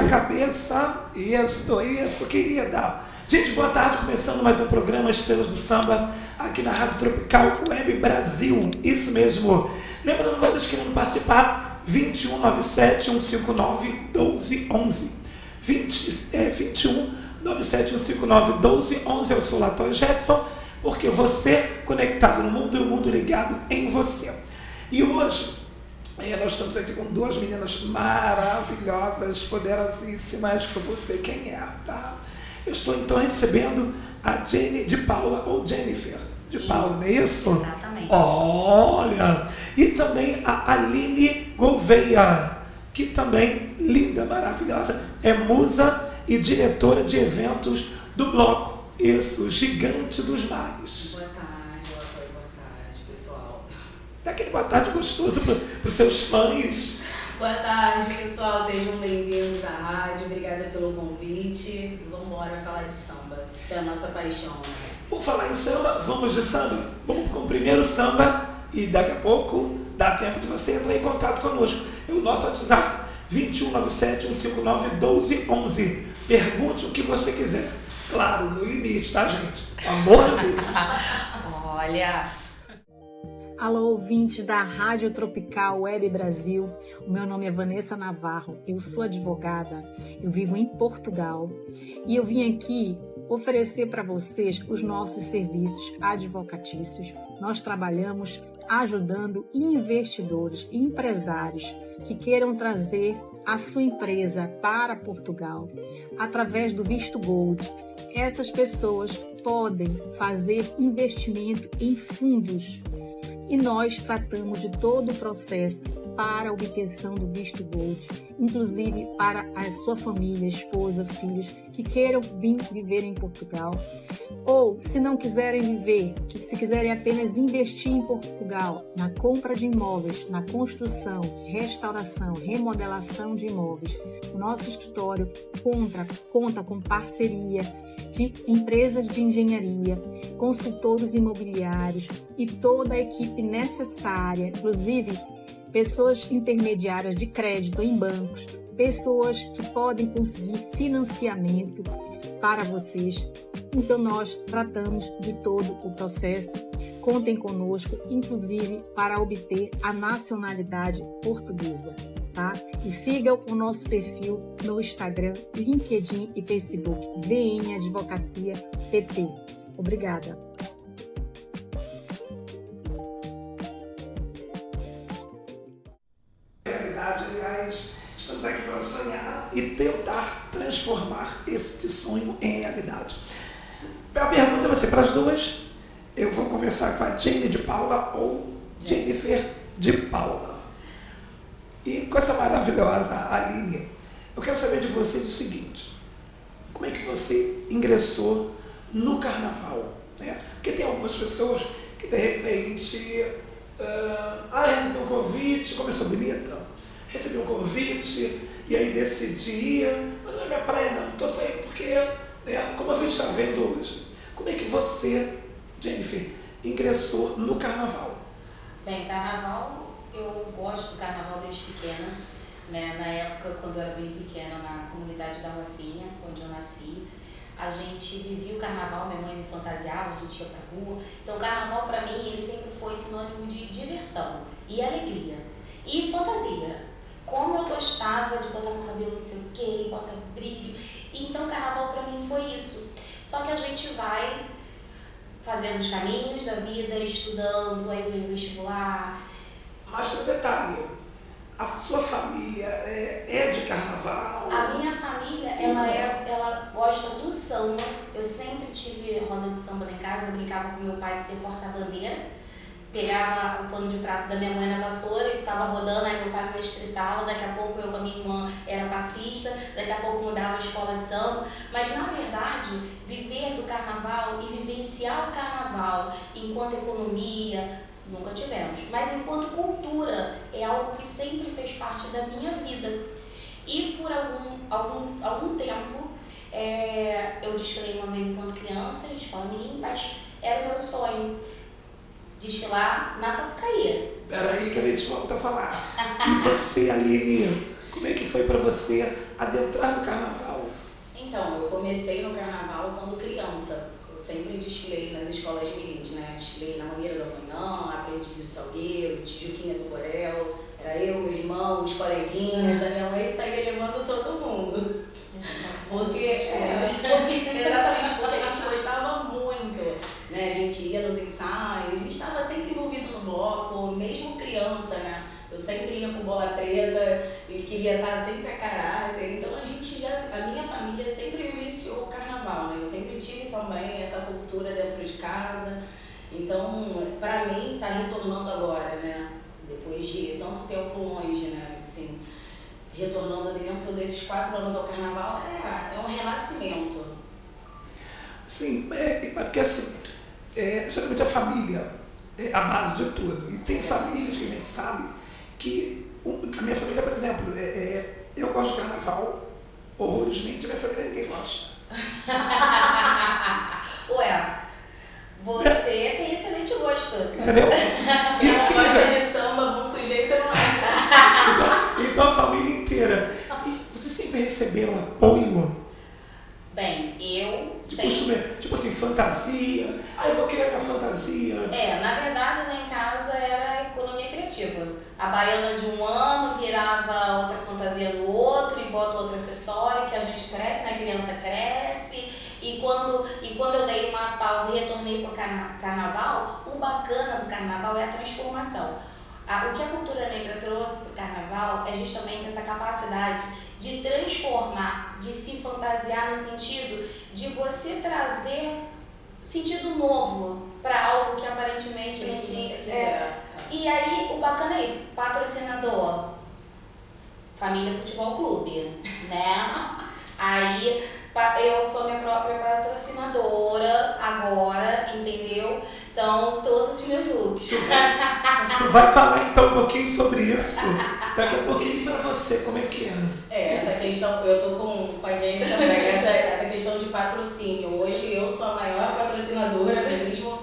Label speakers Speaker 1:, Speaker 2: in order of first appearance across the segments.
Speaker 1: a cabeça. Isso, querida. Gente, boa tarde. Começando mais um programa Estrelas do Samba aqui na Rádio Tropical Web Brasil. Isso mesmo. Lembrando vocês querendo participar, 2197-159-1211. 2197-159-1211. Eu sou o Latoy Jetson, porque você conectado no mundo e o mundo ligado em você. E hoje nós estamos aqui com duas meninas maravilhosas, poderosíssimas, que eu vou dizer quem é, tá? Eu estou então recebendo a Jenny de Paula, ou Jennifer de Paula, não é isso?
Speaker 2: Exatamente.
Speaker 1: Olha! E também a Aline Gouveia, que também, linda, maravilhosa, é musa e diretora de eventos do Bloco, isso, Gigante dos Mares.
Speaker 2: Boa tarde, pessoal.
Speaker 1: Dá aquele boa tarde gostoso para os seus fãs.
Speaker 2: Boa tarde, pessoal. Sejam bem-vindos à rádio. Obrigada pelo convite. E vamos embora falar de samba, que é a nossa paixão. Né?
Speaker 1: Por falar em samba, vamos de samba? Vamos com o primeiro samba e daqui a pouco dá tempo de você entrar em contato conosco. É o nosso WhatsApp, 2197-159-1211. Pergunte o que você quiser. Claro, no limite, tá, gente? Amor de Deus.
Speaker 2: Olha...
Speaker 3: Alô, ouvinte da Rádio Tropical Web Brasil. O meu nome é Vanessa Navarro, eu sou advogada, eu vivo em Portugal e eu vim aqui oferecer para vocês os nossos serviços advocatícios. Nós trabalhamos ajudando investidores e empresários que queiram trazer a sua empresa para Portugal através do visto Gold. Essas pessoas podem fazer investimento em fundos e nós tratamos de todo o processo para a obtenção do visto Gold, inclusive para a sua família, esposa, filhos que queiram vir viver em Portugal, ou se não quiserem viver, que se quiserem apenas investir em Portugal, na compra de imóveis, na construção, restauração, remodelação de imóveis. O nosso escritório conta com parceria de empresas de engenharia, consultores imobiliários e toda a equipe necessária, inclusive pessoas intermediárias de crédito em bancos, pessoas que podem conseguir financiamento para vocês. Então nós tratamos de todo o processo. Contem conosco, inclusive para obter a nacionalidade portuguesa, tá? E sigam o nosso perfil no Instagram, LinkedIn e Facebook, VN Advocacia PT. Obrigada.
Speaker 1: Aliás, estamos aqui para sonhar e tentar transformar este sonho em realidade. A pergunta vai ser para as duas. Eu vou conversar com a Jenny de Paula ou Jennifer de Paula. E com essa maravilhosa Aline, eu quero saber de vocês o seguinte: como é que você ingressou no carnaval? Né? Porque tem algumas pessoas que de repente recebi um convite, começou bonita, recebi um convite e aí decidi, mas não é minha praia não, estou saindo porque, como a gente está vendo hoje. Como é que você, Jennifer, ingressou no carnaval?
Speaker 2: Bem, carnaval, eu gosto do carnaval desde pequena, né? Na época, quando eu era bem pequena, na comunidade da Rocinha, onde eu nasci, a gente vivia o carnaval, minha mãe me fantasiava, a gente ia pra rua. Então o carnaval pra mim, ele sempre foi sinônimo de diversão e alegria e fantasia. Como eu gostava de botar meu cabelo não sei o que, botar brilho. Então o carnaval pra mim foi isso. Só que a gente vai fazendo os caminhos da vida, estudando, aí vem o vestibular.
Speaker 1: Mas um detalhe, a sua família é de carnaval?
Speaker 2: A minha família, ela gosta do samba. Eu sempre tive roda de samba lá em casa, eu brincava com meu pai de ser porta-bandeira. Pegava o pano de prato da minha mãe na vassoura e ficava rodando, aí meu pai me mestriçava, daqui a pouco eu com a minha irmã era passista, daqui a pouco mudava a escola de samba. Mas na verdade, viver do carnaval e vivenciar o carnaval enquanto economia, nunca tivemos. Mas enquanto cultura, é algo que sempre fez parte da minha vida. E por algum tempo, eu desfilei uma vez enquanto criança, em escola mirim, mas era o meu sonho. Desfilar na Sapucaí.
Speaker 1: Peraí que a gente volta a falar. E você, Aline, como é que foi para você adentrar no carnaval?
Speaker 4: Então, eu comecei no carnaval quando criança. Eu sempre desfilei nas escolas mirins, né? Desfilei na Mangueira do Amanhã, Aprendiz do Salgueiro, Tijuquinha do Borel. Era eu, meu irmão, os coleguinhas, a minha mãe saía levando todo mundo. Exatamente, porque a gente gostava muito, né? A gente ia nos ensaios, a gente estava sempre envolvido no bloco, mesmo criança, né? Eu sempre ia com bola preta e queria estar sempre a caráter, então a minha família sempre vivenciou o carnaval, né? Eu sempre tive também essa cultura dentro de casa, então para mim tá retornando agora, né? Depois de tanto tempo longe, né? Assim, retornando dentro desses 4 anos ao carnaval, é um renascimento.
Speaker 1: Sim, porque assim, geralmente a família é a base de tudo. E tem famílias que a gente sabe que, a minha família, por exemplo, eu gosto de carnaval, horrorizmente, a minha família ninguém gosta.
Speaker 2: Ué, você tem excelente gosto.
Speaker 1: Entendeu?
Speaker 4: Ela gosta de samba, bom sujeito não é.
Speaker 1: Então a família inteira. E vocês sempre receberam apoio?
Speaker 2: Bem, eu sempre...
Speaker 1: Tipo assim, fantasia. Eu vou criar minha fantasia.
Speaker 2: Na verdade, lá em casa era economia criativa. A baiana de um ano virava outra fantasia no outro e bota outro acessório, que a gente cresce, né? A criança cresce. E quando eu dei uma pausa e retornei para o carnaval, o bacana do carnaval é a transformação. O que a cultura negra trouxe para o carnaval é justamente essa capacidade de transformar, de se fantasiar no sentido de você trazer sentido novo para algo que aparentemente não tinha. E aí o bacana é isso, patrocinador, Família Futebol Clube, né? Aí eu sou minha própria patrocinadora agora, entendeu? Então, todos os meus looks.
Speaker 1: Tu vai falar então um pouquinho sobre isso. Daqui a pouquinho pra você, como é que é?
Speaker 4: Essa questão, eu tô com a Jenny também, essa questão de patrocínio. Hoje eu sou a maior patrocinadora mesmo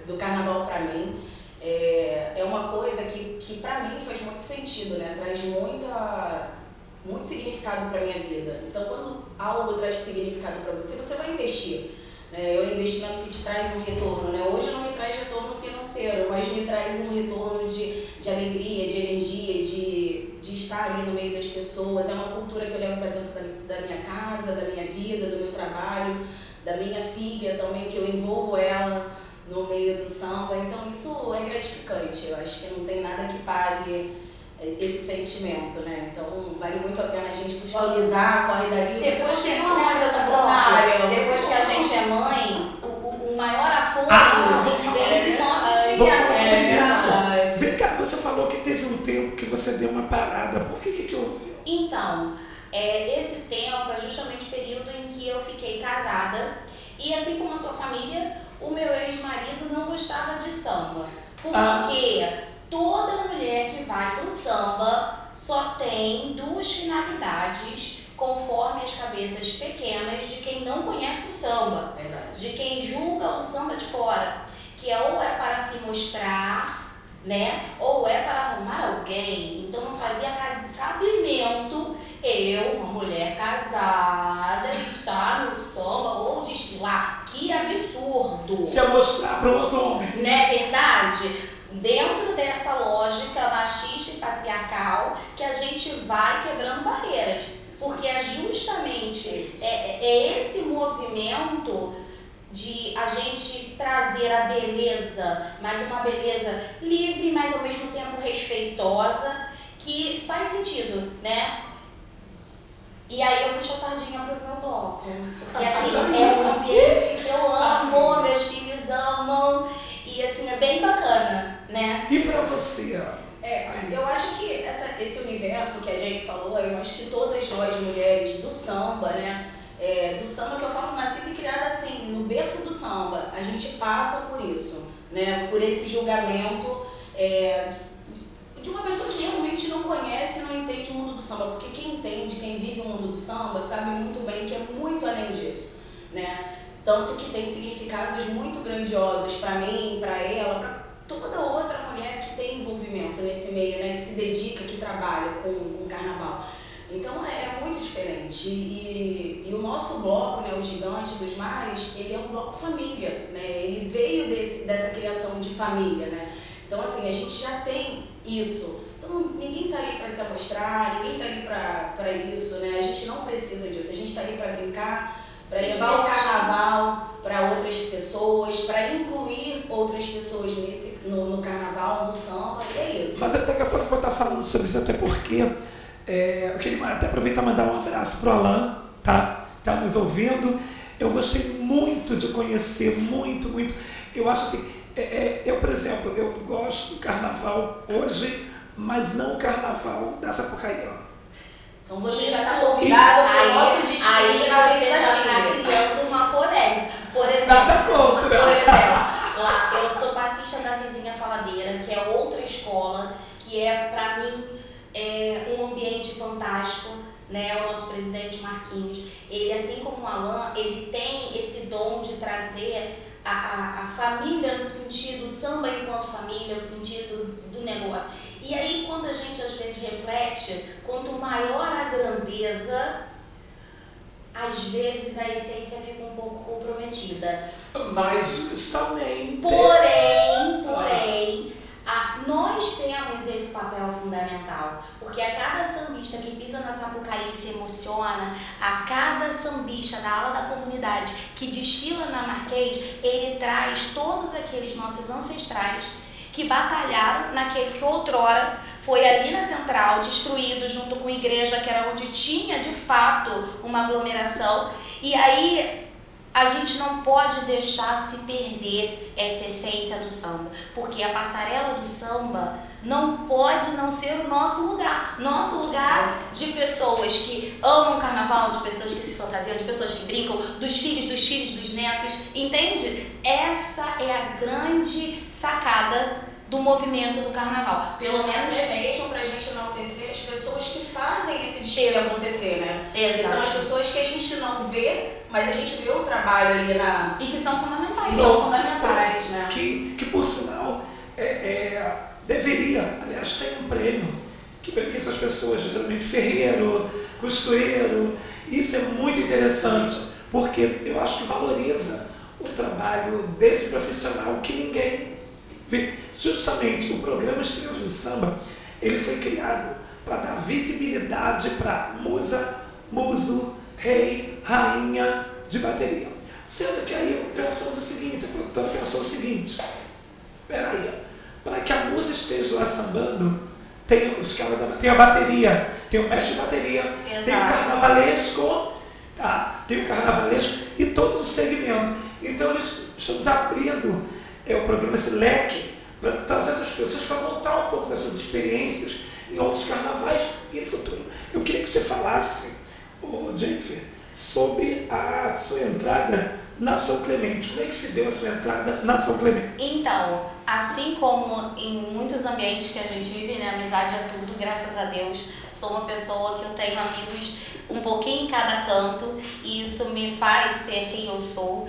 Speaker 4: do carnaval pra mim. É uma coisa que pra mim faz muito sentido, né? Traz muito significado pra minha vida. Então, quando algo traz significado pra você, você vai investir. É um investimento que te traz um retorno, né? Hoje não me traz retorno financeiro, mas me traz um retorno de alegria, de energia, de estar ali no meio das pessoas. É uma cultura que eu levo para dentro da minha casa, da minha vida, do meu trabalho, da minha filha também, que eu envolvo ela no meio do samba. Então isso é gratificante, eu acho que não tem nada que pague esse sentimento, né? Então vale muito a pena a gente customizar, corre dali.
Speaker 2: Depois
Speaker 4: você
Speaker 2: que
Speaker 4: não onde essa sandália.
Speaker 2: Depois que a gente é mãe, o maior apoio vem dos nossos filhos.
Speaker 1: Vem cá, você falou que teve um tempo que você deu uma parada. Por que houve?
Speaker 2: Então, esse tempo é justamente o período em que eu fiquei casada e, assim como a sua família, o meu ex-marido não gostava de samba. Porque toda mulher que vai pro samba só tem 2 finalidades, conforme as cabeças pequenas de quem não conhece o samba.
Speaker 4: Verdade.
Speaker 2: De quem julga o samba de fora, que ou é para se mostrar, né, ou é para arrumar alguém. Então não fazia cabimento eu, uma mulher casada, estar no samba ou desfilar. Que absurdo!
Speaker 1: Se mostrar para o outro homem.
Speaker 2: Não é verdade? Dentro dessa lógica machista e patriarcal que a gente vai quebrando barreiras. Porque é justamente esse movimento de a gente trazer a beleza, mas uma beleza livre, mas ao mesmo tempo respeitosa, que faz sentido, né? E aí eu puxo a sardinha pro meu bloco. Porque assim, é um ambiente que eu amo, meus filhos amam, e assim, é bem bacana, né?
Speaker 1: E pra você?
Speaker 4: Eu acho que esse universo que a gente falou, eu acho que todas nós mulheres do samba, né? Do samba que eu falo, nascida e criada assim, no berço do samba, a gente passa por isso, né? Por esse julgamento de uma pessoa que realmente não conhece e não entende o mundo do samba, porque quem entende, quem vive o mundo do samba, sabe muito bem que é muito além disso, né? Tanto que tem significados muito grandiosos para mim, para ela, para toda outra mulher que tem envolvimento nesse meio, né? Que se dedica, que trabalha com o carnaval. Então é muito diferente. E o nosso bloco, né, o Gigante dos Mares, ele é um bloco família, né? Ele veio dessa criação de família, né? Então assim, a gente já tem isso. Então ninguém está ali para se amostrar, ninguém está ali para isso, né? A gente não precisa disso, a gente está ali para brincar, para levar o carnaval para outras pessoas, para incluir outras pessoas no carnaval, no samba, e é isso.
Speaker 1: Mas daqui a pouco eu vou estar falando sobre isso, até porque eu queria até aproveitar e mandar um abraço para o Alan, tá nos ouvindo. Eu gostei muito de conhecer, muito. Eu acho assim, eu, por exemplo, eu gosto do carnaval hoje, mas não o carnaval da Sapucaí.
Speaker 4: Então você já está convidado para o nosso desfile.
Speaker 2: Aí você já está criando uma polêmica. Por exemplo,
Speaker 1: nada contra.
Speaker 2: Por exemplo, lá, eu sou passista da Vizinha Faladeira, que é outra escola, que para mim um ambiente fantástico, né? O nosso presidente Marquinhos, ele, assim como o Alan, ele tem esse dom de trazer a família no sentido samba enquanto família, no sentido do negócio. E aí, quando a gente às vezes reflete, quanto maior a grandeza, às vezes a essência fica um pouco comprometida.
Speaker 1: Mas justamente.
Speaker 2: Porém, nós temos esse papel fundamental, porque a cada sambista que pisa na Sapucaí se emociona, a cada sambista da ala da comunidade que desfila na Marquês, ele traz todos aqueles nossos ancestrais que batalharam naquele que outrora foi ali na Central, destruído junto com a igreja, que era onde tinha de fato uma aglomeração. E aí a gente não pode deixar se perder essa essência do samba, porque a passarela do samba não pode não ser o nosso lugar de pessoas que amam o carnaval, de pessoas que se fantasiam, de pessoas que brincam, dos filhos, dos netos, entende? Essa é a grande sacada do movimento do carnaval, pelo menos
Speaker 4: mesmo pra gente enaltecer as pessoas que fazem esse desfile acontecer, né? Que são as pessoas que a gente não vê, mas a gente vê o trabalho ali
Speaker 2: e que são fundamentais.
Speaker 4: Né?
Speaker 1: Que por sinal deveria, aliás, tem um prêmio que premia essas pessoas, geralmente ferreiro, costureiro. Isso é muito interessante, porque eu acho que valoriza o trabalho desse profissional que ninguém vê. Justamente o programa Estrelas do Samba, ele foi criado para dar visibilidade para musa, muso, rei, rainha de bateria. Sendo que aí pensamos o seguinte, a produtora pensou o seguinte: peraí, para que a musa esteja lá sambando, tem a bateria, tem o mestre de bateria,
Speaker 2: exato,
Speaker 1: tem o carnavalesco, tem o carnavalesco e todo um segmento. Então nós estamos abrindo o programa, esse leque, para trazer essas pessoas para contar um pouco das suas experiências em outros carnavais e no futuro. Eu queria que você falasse, Jennifer, sobre a sua entrada na São Clemente. Como é que se deu a sua entrada na São Clemente?
Speaker 2: Então, assim como em muitos ambientes que a gente vive, né, amizade é tudo, graças a Deus, sou uma pessoa que eu tenho amigos um pouquinho em cada canto, e isso me faz ser quem eu sou.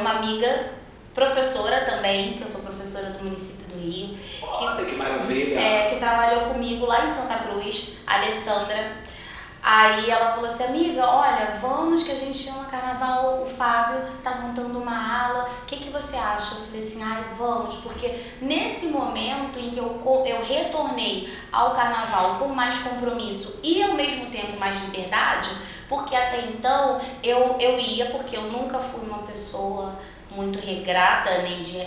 Speaker 2: Uma amiga professora também, que eu sou professora do município do Rio.
Speaker 1: Olha que maravilha!
Speaker 2: Que trabalhou comigo lá em Santa Cruz, a Alessandra. Aí ela falou assim: amiga, olha, vamos que a gente chama carnaval, o Fábio tá montando uma ala, o que você acha? Eu falei assim: vamos, porque nesse momento em que eu retornei ao carnaval com mais compromisso e ao mesmo tempo mais liberdade, porque até então eu ia, porque eu nunca fui uma pessoa muito regrada, nem de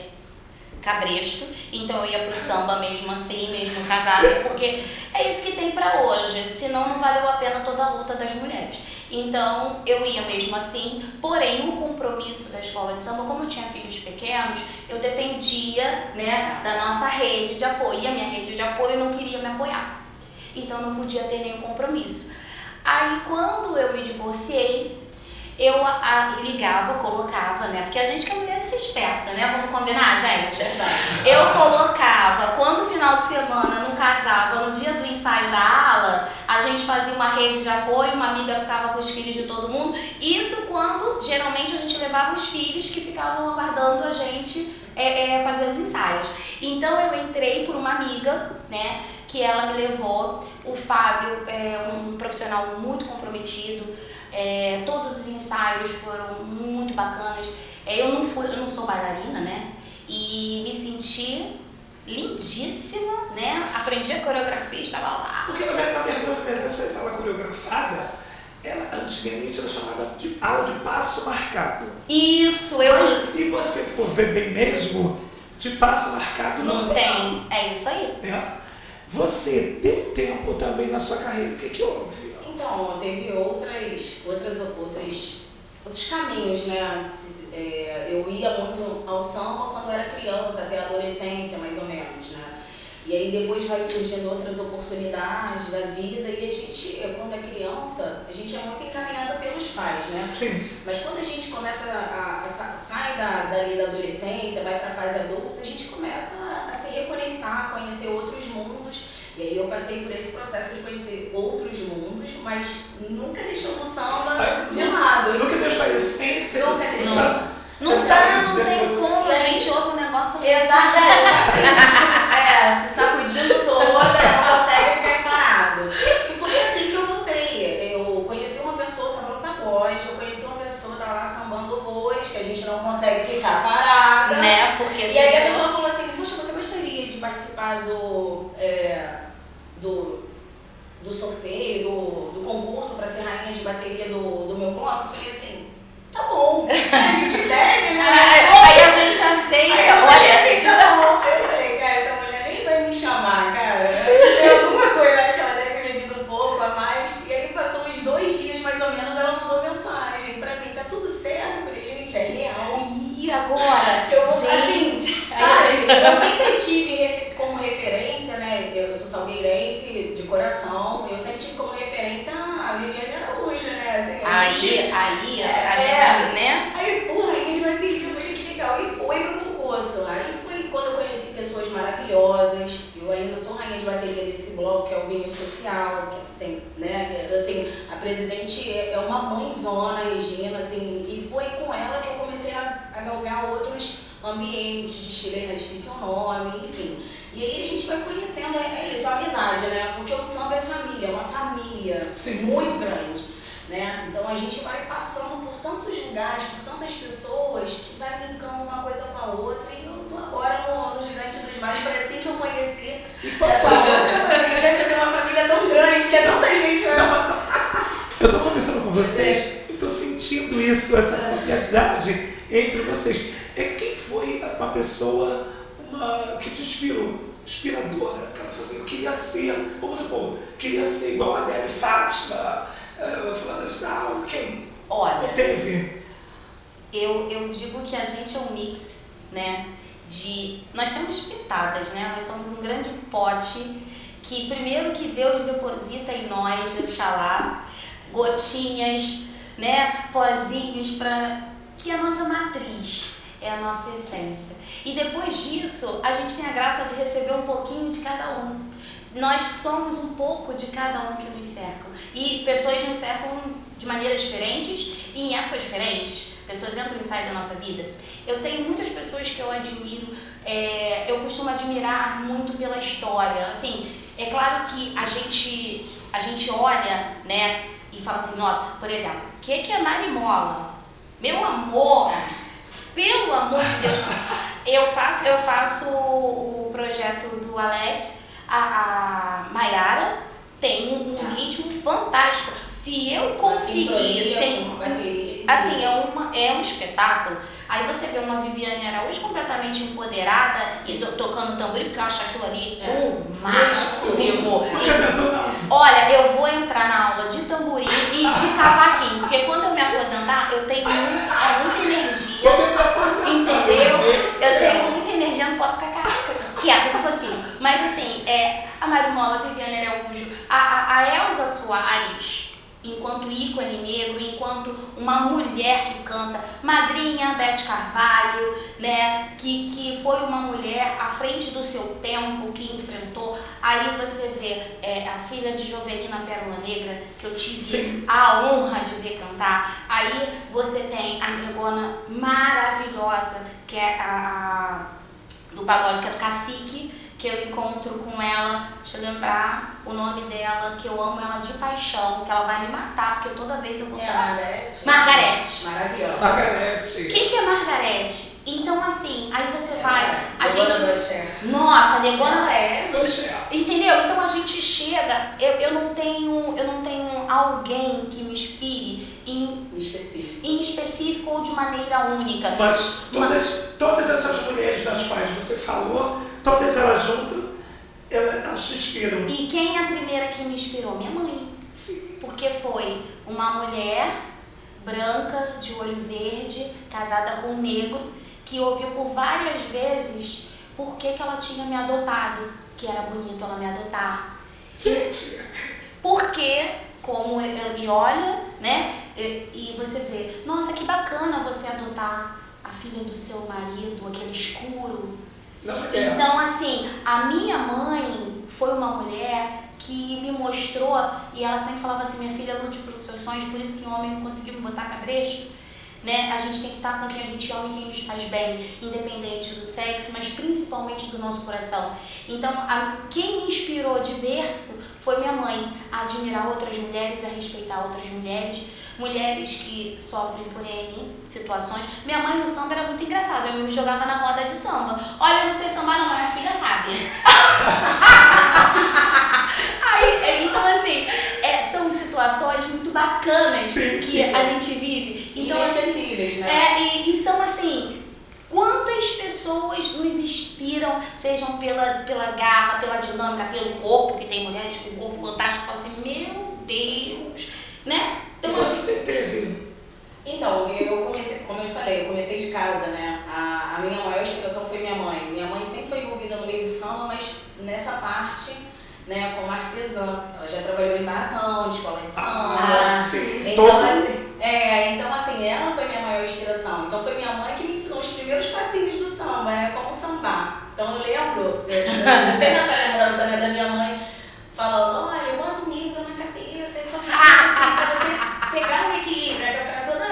Speaker 2: cabresto, então eu ia pro samba mesmo assim, mesmo casada, porque é isso que tem pra hoje, senão não valeu a pena toda a luta das mulheres. Então eu ia mesmo assim, porém o compromisso da escola de samba, como eu tinha filhos pequenos, eu dependia, né, da nossa rede de apoio, e a minha rede de apoio não queria me apoiar, então não podia ter nenhum compromisso. Aí quando eu me divorciei, eu ligava, colocava, né? Porque a gente que é mulher, a gente é esperta, né? Vamos combinar, gente? Eu colocava, quando final de semana não casava, no dia do ensaio da ala, a gente fazia uma rede de apoio, uma amiga ficava com os filhos de todo mundo. Isso quando, geralmente, a gente levava os filhos que ficavam aguardando a gente fazer os ensaios. Então eu entrei por uma amiga, né? que ela me levou. O Fábio é um profissional muito comprometido, todos os ensaios foram muito bacanas. Eu não sou bailarina, né? E me senti lindíssima, né? Aprendi a coreografia, estava lá.
Speaker 1: Porque na verdade essa sala coreografada, ela antigamente era chamada de aula de passo marcado.
Speaker 2: Isso,
Speaker 1: Mas se você for ver bem mesmo, de passo marcado não
Speaker 2: tem. É isso aí.
Speaker 1: Você deu tempo também na sua carreira, o que houve?
Speaker 4: Então, teve outros caminhos, né? Eu ia muito ao samba quando era criança, até a adolescência, mais ou menos, né? E aí depois vai surgindo outras oportunidades da vida e a gente, quando é criança, a gente é muito encaminhada pelos pais, né?
Speaker 1: Sim.
Speaker 4: Mas quando a gente começa sai dali da adolescência, vai para a fase adulta, a gente começa a se reconectar, a conhecer outros mundos. E aí eu passei por esse processo de conhecer outros mundos, mas nunca deixando o samba de lado.
Speaker 1: Nunca deixou a essência do samba.
Speaker 2: Não tem som, a gente ouve um negócio...
Speaker 4: Exatamente. Se sacudindo toda, não consegue ficar parado. E foi assim que eu voltei. Eu conheci uma pessoa que estava no pagode, eu conheci uma pessoa que estava lá sambando horrores, que a gente não consegue ficar parada.
Speaker 2: Né? Porque
Speaker 4: e aí a pessoa falou assim, poxa, você gostaria de participar do sorteio, do concurso para ser rainha de bateria do meu bloco? Eu falei assim, tá bom, a gente deve, né?
Speaker 2: Aí a gente aceita,
Speaker 4: olha. Tá bom. Aí eu falei, cara, essa mulher nem vai me chamar, cara. Tem alguma coisa, acho que ela deve ter bebido um pouco a mais. E aí passou uns 2 dias, mais ou menos, ela mandou mensagem pra mim, tá tudo certo? Eu falei, gente, é real.
Speaker 2: E agora?
Speaker 4: Assim, sabe? Eu sempre tive como referência, né? Eu sou salgueirense de coração, eu sempre tive como referência a Viviane Araújo, né? Assim,
Speaker 2: a gente, né?
Speaker 4: Aí, rainha de bateria, poxa, que legal. E foi pro concurso. Aí foi quando eu conheci pessoas maravilhosas. Eu ainda sou rainha de bateria desse bloco, que é o Vinil Social, que tem, né? Assim, a presidente é uma mãezona, Regina, assim, e foi com ela que eu comecei a galgar outros ambientes, desfilei na Difícil Nome, enfim. E aí a gente vai conhecendo, é isso, a amizade, né? Porque o samba é família, é uma família muito grande. Né? Então a gente vai passando por tantos lugares, por tantas pessoas, que vai linkando uma coisa com a outra. E eu tô agora no Gigante dos Mares, foi assim que eu conheci essa outra família. Já tinha uma família tão grande, que é tanta gente.
Speaker 1: Eu tô conversando com vocês, eu tô sentindo isso, essa familiaridade entre vocês. Quem foi uma pessoa que te inspirou? Inspiradora, que ela falou assim, eu queria ser, vamos supor, queria ser igual a Adele Fátima, falando assim, quem?
Speaker 2: Olha,
Speaker 1: teve?
Speaker 2: Eu digo que a gente é um mix, né? Nós temos pitadas, né? Nós somos um grande pote que primeiro que Deus deposita em nós, Oxalá, gotinhas, né? Pozinhos para que a nossa matriz é a nossa essência. E depois disso, a gente tem a graça de receber um pouquinho de cada um. Nós somos um pouco de cada um que nos cercam. E pessoas nos cercam de maneiras diferentes e em épocas diferentes. Pessoas entram e saem da nossa vida. Eu tenho muitas pessoas que eu admiro. Eu costumo admirar muito pela história. Assim, é claro que a gente olha, né, e fala assim, nossa, por exemplo, o que é Marimola? Meu amor, pelo amor de Deus. Eu faço o projeto do Alex, a Maiara tem um ritmo fantástico. Se eu conseguir, assim, é um espetáculo. Aí você vê uma Viviane Araújo completamente empoderada e tocando tamborim, porque eu acho aquilo ali o máximo. Olha, eu vou entrar na aula de tamborim e de cavaquinho, porque quando eu me aposentar, eu tenho muita energia, entendeu? Eu tenho muita energia, não posso ficar quieta, tipo assim. Mas assim, a Marimola, a Viviane Araújo, a Elza Soares, enquanto ícone negro, enquanto uma mulher que canta, madrinha Beth Carvalho, né, que foi uma mulher à frente do seu tempo, que enfrentou. Aí você vê a filha de Jovelina Pérola Negra, que eu tive a honra de ver cantar. Aí você tem a negona maravilhosa, que é do pagode, que é do Cacique, que eu encontro com ela, deixa eu lembrar o nome dela, que eu amo ela de paixão, que ela vai me matar, porque toda vez eu vou falar. Margarete.
Speaker 4: Maravilhosa.
Speaker 1: Margarete.
Speaker 2: Quem que é Margarete? Então, assim, aí você vai, a
Speaker 4: Negona
Speaker 2: gente...
Speaker 4: do Axé.
Speaker 2: Nossa, Negona
Speaker 4: é.
Speaker 2: Entendeu? Então a gente chega, eu não tenho alguém que me inspire em específico ou de maneira única.
Speaker 1: Mas todas essas mulheres das quais você falou, todas elas juntas, elas te inspiram.
Speaker 2: E quem é a primeira que me inspirou? Minha mãe.
Speaker 1: Sim.
Speaker 2: Porque foi uma mulher branca, de olho verde, casada com um negro, que ouviu por várias vezes por que ela tinha me adotado, que era bonito ela me adotar.
Speaker 1: Gente!
Speaker 2: Porque, como ele olha, né, e você vê, nossa, que bacana você adotar a filha do seu marido, aquele escuro.
Speaker 1: Não é.
Speaker 2: Então, assim, a minha mãe foi uma mulher que me mostrou, e ela sempre falava assim, minha filha, lute pelos seus sonhos, por isso que o homem não conseguiu me botar cabresto, né? A gente tem que estar com quem a gente ama e quem nos faz bem, independente do sexo, mas principalmente do nosso coração. Então, quem me inspirou de berço foi minha mãe, a admirar outras mulheres, a respeitar outras mulheres, mulheres que sofrem por N situações. Minha mãe no samba era muito engraçada, eu me jogava na roda de samba. Olha, eu não sei sambar não, mas minha filha sabe. Então, assim, são situações muito bacanas que a gente vive. Então,
Speaker 4: inesquecíveis, né?
Speaker 2: E são assim, quantas pessoas nos inspiram, sejam pela garra, pela dinâmica, pelo corpo, que tem mulheres com corpo fantástico, que falam assim, meu Deus, né?
Speaker 1: Então, você teve?
Speaker 4: Então, eu comecei, como eu te falei, eu comecei de casa, né? A minha maior inspiração foi minha mãe. Minha mãe sempre foi envolvida no meio do samba, mas nessa parte, né, como artesã. Ela já trabalhou em barracão, de escola de samba.
Speaker 1: Sim.
Speaker 4: Então, assim, ela foi minha maior inspiração. Então, foi minha mãe que me ensinou os primeiros passinhos do samba, né? Como sambar. Então, eu lembro, eu tenho essa lembrança, né, da minha mãe falando, olha, bota um livro na cabeça e toca assim, pra você pegar o equilíbrio, né? Pra ficar toda...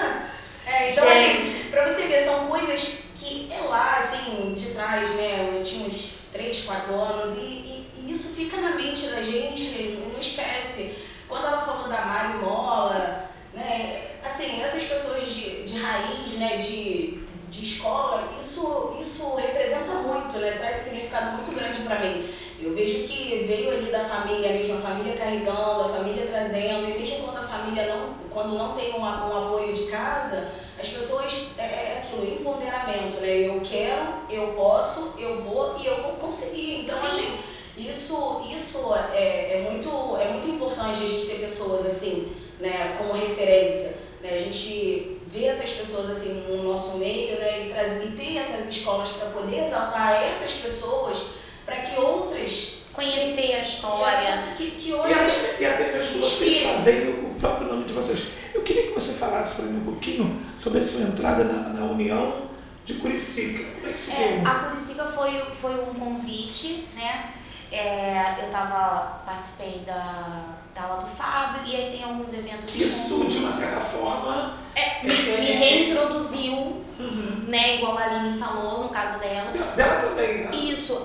Speaker 4: então, assim, pra você ver, são coisas que é lá, assim, de trás, né? Eu tinha uns 3, 4 anos e isso fica na mente da gente, não esquece. Quando ela falou da Mário Mola, né? Assim, essas pessoas de raiz, né? De escola, isso representa muito, né? Traz um significado muito grande para mim. Eu vejo que veio ali da família mesmo, a família carregando, a família trazendo, e mesmo quando a família quando não tem um apoio de casa, as pessoas, aquilo, empoderamento, né? Eu quero, eu posso, eu vou e eu vou conseguir. Então, assim, isso é muito importante a gente ter pessoas assim, né, como referência, né? A gente vê essas pessoas assim no nosso meio, né, e ter essas escolas para poder exaltar essas pessoas, para que outras
Speaker 2: conhecer a história,
Speaker 4: que outras
Speaker 1: e até mesmo vocês fazerem o próprio nome de vocês. Eu queria que você falasse para mim um pouquinho sobre a sua entrada na União de Curicica. Como é que se deu?
Speaker 2: A Curicica foi um convite, né? Eu participei da aula do Fábio, e aí tem alguns eventos...
Speaker 1: Isso, de uma certa forma...
Speaker 2: me reintroduziu, né? Igual a Aline falou, no caso dela.
Speaker 1: Dela também, né?
Speaker 2: Isso.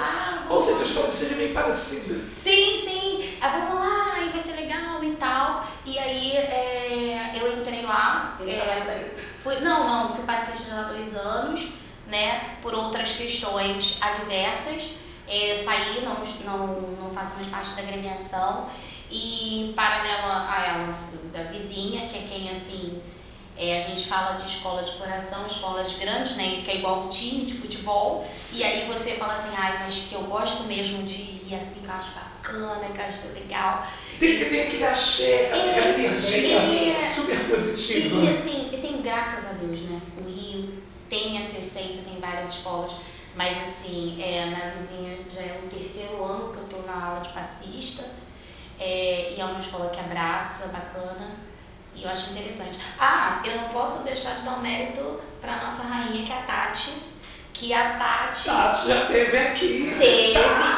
Speaker 1: Ou seja, a história seja meio parecida.
Speaker 2: Sim. Aí vamos lá, aí vai ser legal e tal. E aí eu entrei lá. Fui passista há 2 anos, né? Por outras questões adversas. Saí, não faço mais parte da agremiação, e ela da vizinha, que é quem, assim, a gente fala de escola de coração, escolas grandes, né, que é igual um time de futebol, e aí você fala assim, mas que eu gosto mesmo de ir assim, que eu acho bacana, que eu acho legal.
Speaker 1: Tem aquele axé, aquela energia super positiva.
Speaker 2: E assim, tem, graças a Deus, né, o Rio tem essa essência, tem várias escolas. Mas assim, na vizinha já é o 3º ano que eu estou na aula de passista, e é uma escola que abraça, bacana, e eu acho interessante. Eu não posso deixar de dar um mérito para a nossa rainha, que é a Tati, Tati
Speaker 1: já teve aqui.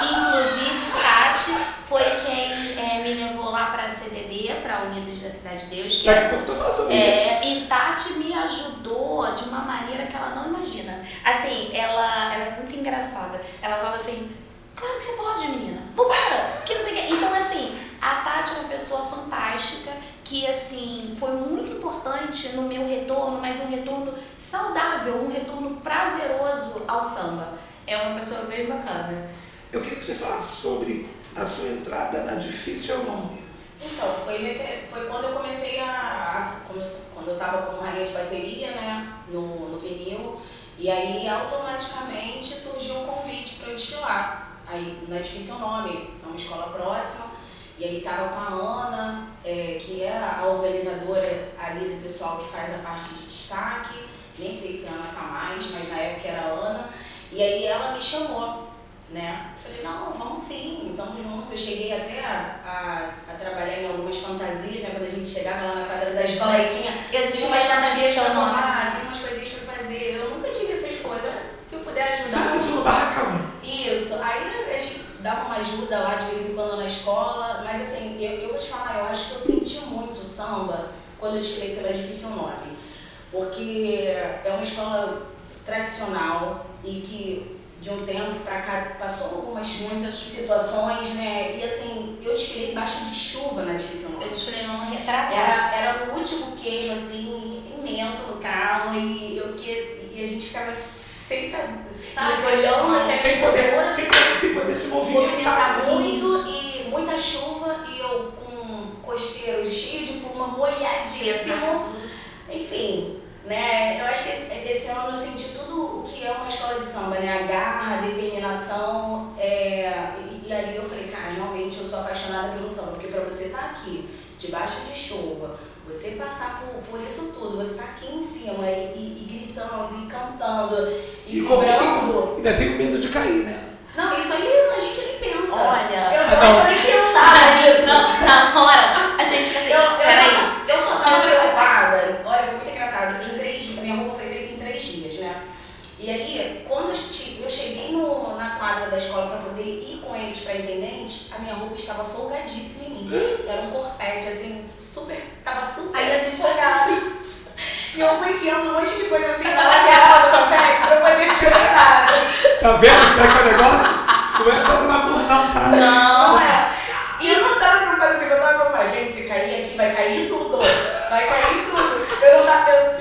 Speaker 2: Inclusive Tati foi quem me levou lá para a CDD, para Unidos da Cidade de Deus.
Speaker 1: Daqui a pouco eu tô falando sobre isso.
Speaker 2: E Tati me ajudou de uma maneira que ela não imagina. Assim, ela é muito engraçada. Ela fala assim, Claro que você pode, menina. Vambora! Que não sei o quê. Então, assim, a Tati é uma pessoa fantástica, que, assim, foi muito importante no meu retorno, mas um retorno saudável, um retorno prazeroso ao samba. É uma pessoa bem bacana.
Speaker 1: Eu queria que você falasse sobre a sua entrada na Difícil é o Nome.
Speaker 4: Então, foi quando eu comecei quando eu estava como rainha de bateria, né, no vinil, e aí automaticamente surgiu um convite para eu desfilar. Aí, não é Difícil o Nome, é uma escola próxima, e aí estava com a Ana, que é a organizadora ali do pessoal que faz a parte de destaque, nem sei se a Ana tá mais, mas na época era a Ana, e aí ela me chamou, né? Falei, não, vamos sim, vamos juntos. Eu cheguei até a trabalhar em algumas fantasias, né? Quando a gente chegava lá na quadra da escola, tinha umas fantasias pra tomar, tinha umas coisinhas pra fazer. Eu nunca tive essas coisas. Se eu puder ajudar.
Speaker 1: Isso no Barracão.
Speaker 4: Isso. Aí a gente dava uma ajuda lá de vez em quando na escola, mas assim, eu vou te falar, eu acho que eu senti muito samba quando eu desfilei pela Difícil o Nome, porque é uma escola tradicional e que de um tempo pra cá passou muitas situações, né? E assim, eu desfilei embaixo de chuva na Difícil o Nome.
Speaker 2: Eu desfilei numa retrasada.
Speaker 4: Era o último queijo, assim, imenso no carro, e a gente ficava sem sabe, olhando aquela
Speaker 1: sem poder se movimentar
Speaker 4: muito, e muita chuva, e eu com costeiro cheio de pluma, molhadíssimo. Enfim, né? Eu acho que esse ano eu senti tudo o que é uma escola de samba, né? A garra, a determinação, e ali eu falei, cara, realmente eu sou apaixonada pelo samba, porque pra você estar aqui, debaixo de chuva, você passar por isso tudo, você tá aqui em cima e gritando, e cantando, e vibrando.
Speaker 1: Ainda tenho medo de cair, né?
Speaker 4: Não, isso aí a gente nem pensa.
Speaker 2: Olha,
Speaker 4: eu acho que eu nem pensava nisso.
Speaker 2: Não, na hora, a gente fica assim, peraí.
Speaker 4: Eu só tava preocupada. Olha, foi muito engraçado. Em 3 dias, minha roupa foi feita em 3 dias, né? E aí, quando eu cheguei na quadra da escola para poder ir com eles para intendente, a minha roupa estava folgadíssima em mim. Era um corpete, assim, tava super
Speaker 2: aí a gente
Speaker 4: folgado. E eu fui enfiando um monte de coisa assim na lateral do corpete para poder chorar.
Speaker 1: Tá vendo como é que é o negócio? Não é só glamour não, tá?
Speaker 2: Não.
Speaker 4: E eu não tava preocupada com isso, eu tava preocupada, gente, se cair aqui, vai cair tudo. Vai cair tudo.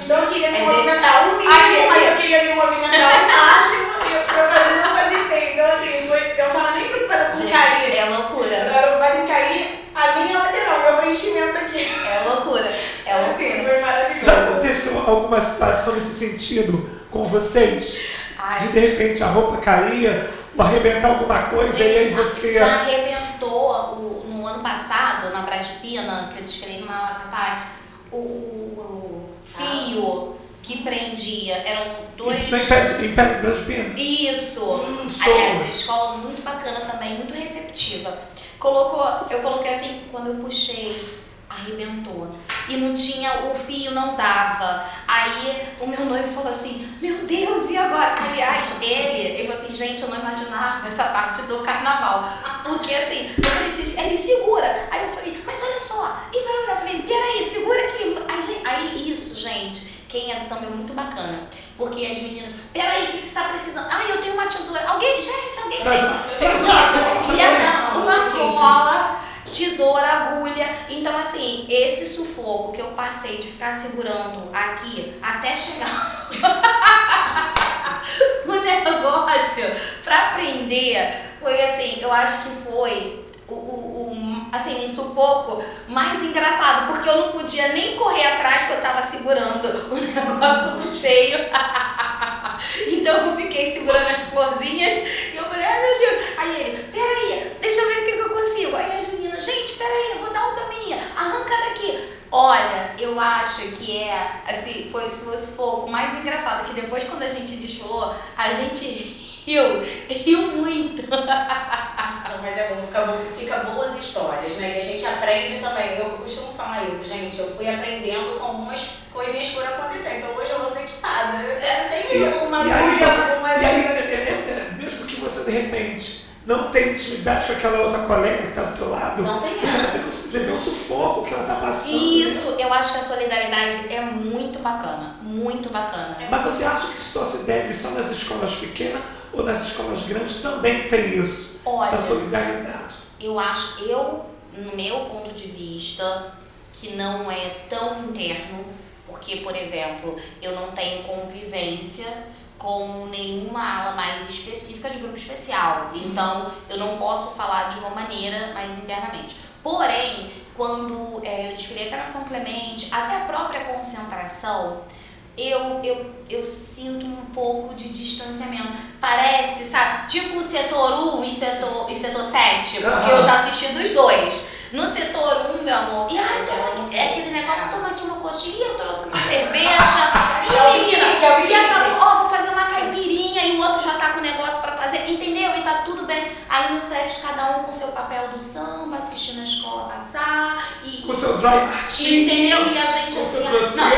Speaker 4: Eu não queria me movimentar o mínimo, mas eu queria me movimentar o máximo pra não fazer feio. Então, assim, eu tava nem preocupada com cair.
Speaker 2: É loucura.
Speaker 4: Eu tava preocupada em cair a minha lateral, meu preenchimento aqui.
Speaker 2: É loucura. É loucura.
Speaker 4: Assim, foi maravilhoso.
Speaker 1: Já aconteceu alguma situação nesse sentido com vocês? De repente a roupa caía, ou arrebentar alguma coisa,
Speaker 2: gente,
Speaker 1: e aí você...
Speaker 2: Já arrebentou no ano passado, na Brasipina, que eu desfilei numa Tati, o fio que prendia, eram 2...
Speaker 1: No Império de Brasipina?
Speaker 2: Isso! Aliás, a escola muito bacana também, muito receptiva. Eu coloquei assim, quando eu puxei, arrebentou. E não tinha, o fio não dava. Aí o meu noivo falou assim, meu Deus, e agora? Aliás, ele falou assim, gente, eu não imaginava essa parte do carnaval. Porque assim, eu falei assim, ele segura. Aí eu falei, mas olha só. E vai olhar, eu falei, peraí, segura aqui. Aí isso, gente, quem é do samba é muito bacana. Porque as meninas, peraí, o que você tá precisando? Ah, eu tenho uma tesoura. Alguém tem.
Speaker 1: Traz
Speaker 2: uma cola, tesoura, agulha. Então, assim, esse sufoco que eu passei de ficar segurando aqui até chegar no negócio pra prender, foi assim, eu acho que foi assim, um sufoco mais engraçado, porque eu não podia nem correr atrás porque eu tava segurando o negócio do seio. Então eu fiquei segurando as florzinhas e eu falei, ai meu Deus. Aí ele, peraí, deixa eu ver o que eu consigo. Aí as meninas, gente, peraí, eu vou dar outra minha, arranca daqui. Olha, eu acho que assim, foi o sufoco mais engraçado, que depois quando a gente desfilou, a gente riu muito.
Speaker 4: Não, mas é bom, fica boas histórias, né? E a gente aprende também. Eu costumo falar isso, gente. Eu fui aprendendo com algumas coisinhas por acontecer. Então hoje eu ando equipada. Sempre uma agulha, alguma
Speaker 1: coisa. Mesmo que você de repente não tem intimidade com aquela outra colega que está do teu lado.
Speaker 4: Não tem
Speaker 1: isso. Você consegue ver o sufoco que ela está passando.
Speaker 2: Isso, eu acho que a solidariedade é muito bacana, muito bacana.
Speaker 1: Mas você acha que isso só se deve só nas escolas pequenas ou nas escolas grandes também tem isso?
Speaker 2: Olha,
Speaker 1: essa solidariedade?
Speaker 2: No meu ponto de vista, que não é tão interno, porque, por exemplo, eu não tenho convivência com nenhuma ala mais específica de grupo especial. Então, eu não posso falar de uma maneira mais internamente. Porém, quando eu desfilei até na São Clemente, até a própria concentração, eu sinto um pouco de distanciamento. Parece, sabe? Tipo o setor 1 e setor 7, porque eu já assisti dos dois. No setor 1, meu amor, aquele negócio, toma aqui uma coxinha, eu trouxe uma cerveja, e menina, vou fazer uma caipirinha, e o outro já tá com o negócio pra fazer, entendeu? E tá tudo bem. Aí no 7, cada um com seu papel do samba, assistindo a escola passar, e
Speaker 1: com seu dry martini,
Speaker 2: entendeu? E a gente assim, não,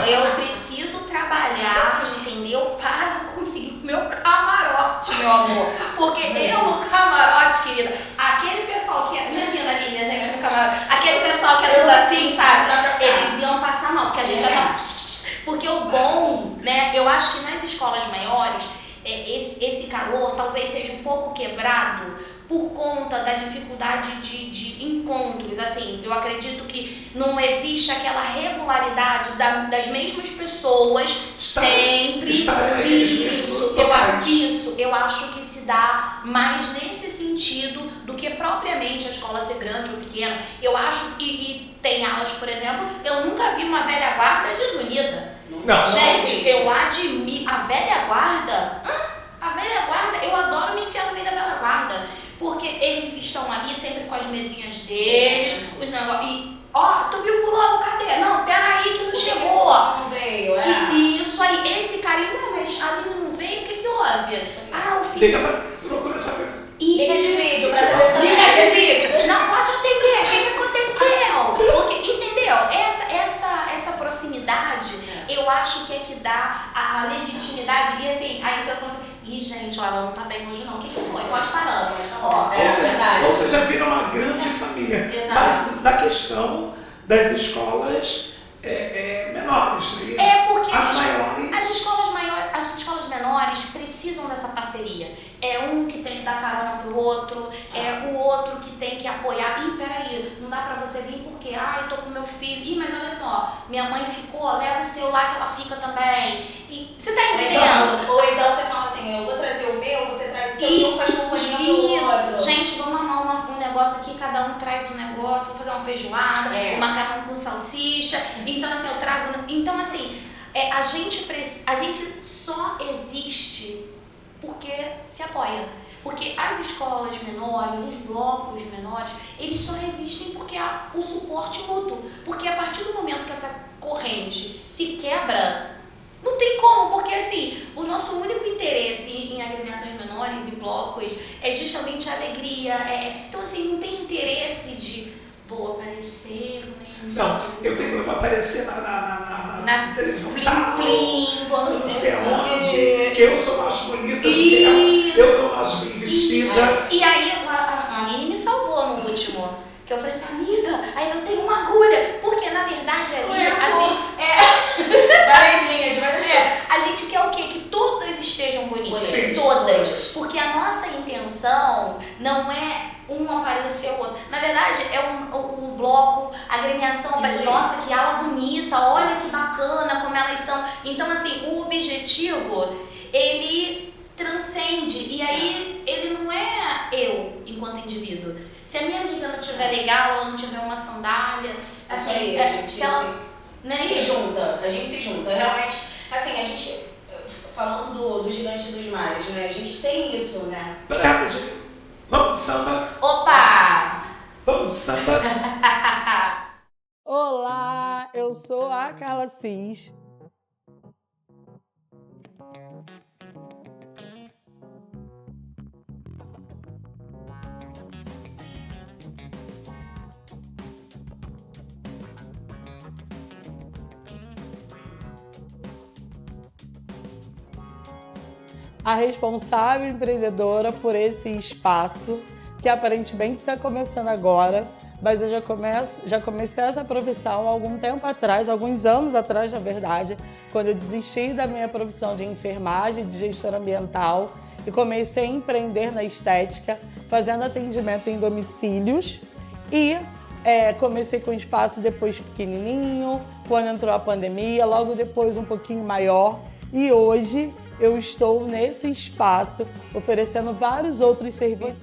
Speaker 2: eu preciso trabalhar, entendeu? Para conseguir o meu camarote, meu amor. Porque eu no camarote, querida, aquele pessoal que, imagina ali, a gente no camarote, aquele pessoal que é tudo assim, sabe? Eles iam passar mal, porque a gente já tava. Porque o bom, né, eu acho que nas escolas maiores, esse calor talvez seja um pouco quebrado por conta da dificuldade de encontros. Assim, eu acredito que não existe aquela regularidade das mesmas pessoas sempre. Eu acho que se dá mais nesse sentido do que propriamente a escola ser grande ou pequena. Eu acho e tem alas, por exemplo, eu nunca vi uma velha guarda desunida.
Speaker 1: Não,
Speaker 2: gente, eu admiro a velha guarda. A velha guarda, eu adoro me enfiar no meio da velha guarda, porque eles estão ali sempre com as mesinhas deles, os negócios. E, tu viu fulano, cadê? Não, peraí que não chegou.
Speaker 4: Não veio,
Speaker 2: E isso aí, esse carinho, mas a menina não veio, o que houve? O filho.
Speaker 1: Liga pra procurar saber.
Speaker 4: Liga de vídeo pra saber se
Speaker 2: liga de vídeo. Não pode atender, o que aconteceu? Porque, entendeu? Essa proximidade, eu acho que é que dá a legitimidade e assim, a intenção assim, gente, ela não tá bem hoje não, o que foi? Pode parar.
Speaker 1: Ou seja, vira uma grande família.
Speaker 2: Exato.
Speaker 1: Mas na questão das escolas menores, né?
Speaker 2: Porque
Speaker 1: as maiores.
Speaker 2: As escolas menores precisam dessa parceria. É um que tem que dar carona pro outro, é o outro que tem que apoiar. Peraí, não dá pra você vir porque, eu tô com meu filho. Mas olha só, minha mãe ficou, leva o seu lá que ela fica também. E você tá entendendo?
Speaker 4: Ou então você fala assim, eu vou trazer o meu, você traz o seu, e eu faço uma coisa pro outro.
Speaker 2: Gente, vamos arrumar um negócio aqui, cada um traz um negócio, vou fazer uma feijoada, um macarrão com salsicha. Então assim, eu trago. Então assim, a gente só existe porque se apoia. Porque as escolas menores, os blocos menores, eles só existem porque há o suporte mútuo. Porque a partir do momento que essa corrente se quebra, não tem como, porque assim, o nosso único interesse em agremiações menores e blocos é justamente a alegria. Então assim, não tem interesse de vou aparecer, né?
Speaker 1: Não, eu tenho que aparecer na televisão.
Speaker 2: Plim,
Speaker 1: não sei aonde, que eu sou mais bonita do que ela, eu tô mais bem vestida.
Speaker 2: E aí a Nini me salvou no último, que eu falei assim, amiga, aí eu tenho uma agulha, porque na verdade ali a gente
Speaker 4: várias linhas.
Speaker 2: A gente quer o quê? Que todas estejam bonitas,
Speaker 1: Sim.
Speaker 2: todas, porque a nossa intenção não é um aparecer o outro. Na verdade, é o bloco, a agremiação, nossa, que ala bonita, olha que bacana como elas são. Então, assim, o objetivo, ele transcende. E aí, ele não é eu, enquanto indivíduo. Se a minha amiga não tiver legal, ela não tiver uma sandália,
Speaker 4: assim, aí, a gente
Speaker 2: se
Speaker 4: junta. A gente se junta. Realmente, assim, a gente, falando do Gigante dos Mares, né? A gente tem isso, né?
Speaker 1: Peraí, rapidinho. Vamos de samba.
Speaker 2: Opa!
Speaker 1: Vamos de samba.
Speaker 5: Olá, eu sou a Carla Cis. a responsável empreendedora por esse espaço, que aparentemente está começando agora, mas eu já comecei essa profissão há algum tempo atrás, alguns anos atrás, na verdade, quando eu desisti da minha profissão de enfermagem, de gestora ambiental, e comecei a empreender na estética, fazendo atendimento em domicílios, e comecei com um espaço depois pequenininho, quando entrou a pandemia, logo depois um pouquinho maior, e hoje eu estou nesse espaço oferecendo vários outros serviços.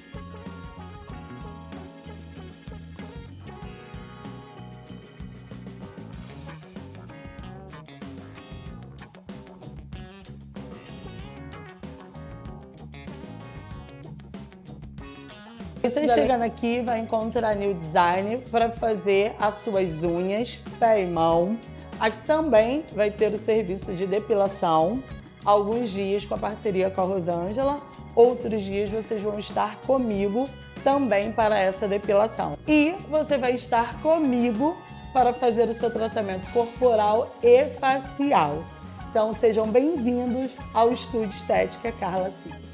Speaker 5: Você chegando aqui vai encontrar New Design para fazer as suas unhas, pé e mão. Aqui também vai ter o serviço de depilação, alguns dias com a parceria com a Rosângela, outros dias vocês vão estar comigo também para essa depilação. E você vai estar comigo para fazer o seu tratamento corporal e facial. Então sejam bem-vindos ao Estúdio Estética Carla Cis.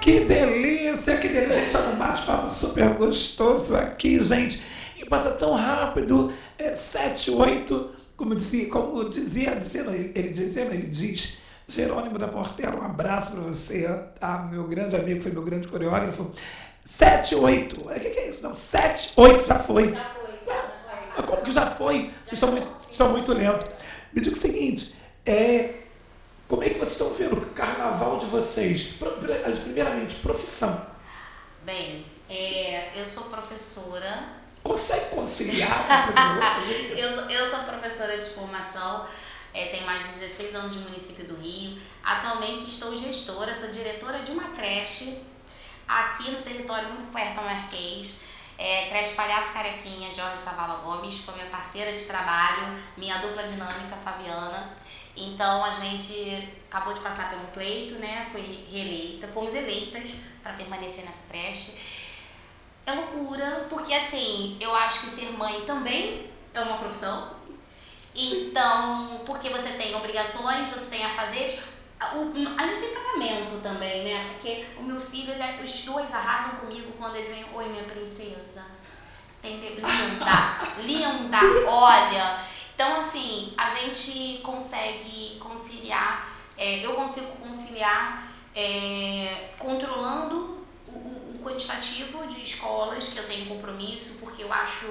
Speaker 1: Que delícia, que delícia. A gente tá num bate-papo super gostoso aqui, gente. E passa tão rápido. 7, 8, como dizia, ele diz, Jerônimo da Portela, um abraço para você, tá? Meu grande amigo, foi meu grande coreógrafo. 7, 8. O que é isso? Não, 7, 8 já foi. Mas como que já foi? Vocês estão muito lentos. Me diga o seguinte, como é que vocês estão vendo o carnaval de vocês? Primeiramente, profissão.
Speaker 2: Bem, eu sou professora.
Speaker 1: Consegue conciliar?
Speaker 2: Eu sou professora de formação, tenho mais de 16 anos de município do Rio. Atualmente estou gestora, sou diretora de uma creche aqui no território muito perto ao Marquês. Creche Palhaço Carequinha, Jorge Savala Gomes, com a minha parceira de trabalho, minha dupla dinâmica, Fabiana. Então a gente acabou de passar pelo pleito, né? Fomos eleitas para permanecer nessa creche. É loucura, porque assim, eu acho que ser mãe também é uma profissão. Então, porque você tem obrigações, você tem afazeres. A gente tem pagamento também, né? Porque o meu filho, os dois arrasam comigo quando ele vem, oi minha princesa. Entendeu? Linda, olha. Então, assim, a gente consegue conciliar, eu consigo conciliar controlando o quantitativo de escolas que eu tenho compromisso, porque eu acho